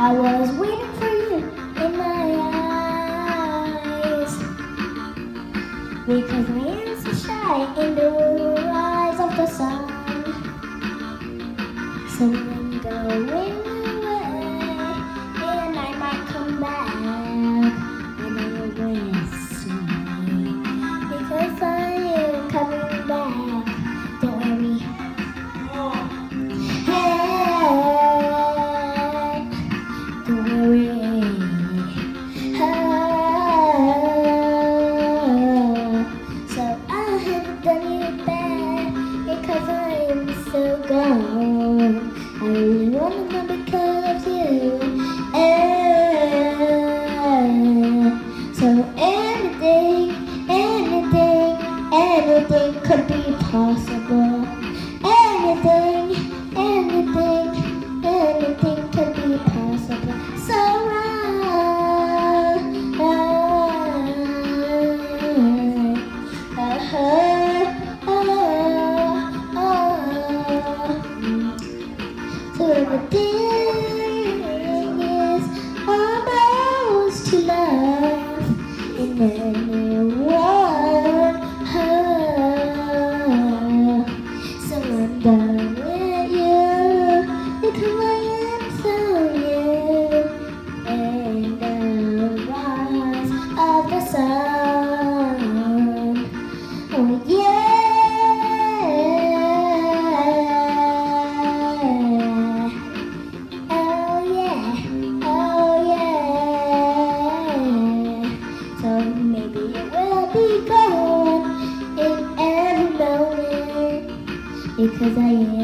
I was waiting for you in my eyes, because my hands are shy in the rise of the sun. So I'm going away, and I might come back, and I will see, because I am coming back. Don't worry. So I haven't done you bad, because I am so gone. I really wanna know because of you. So anything could be possible. Anything could be possible. So so everything is almost to love in anyone. So I'm done with you, because I am so you, and the rise of the sun. Oh yeah, oh yeah, oh yeah. So maybe it will be gone in every moment, because I am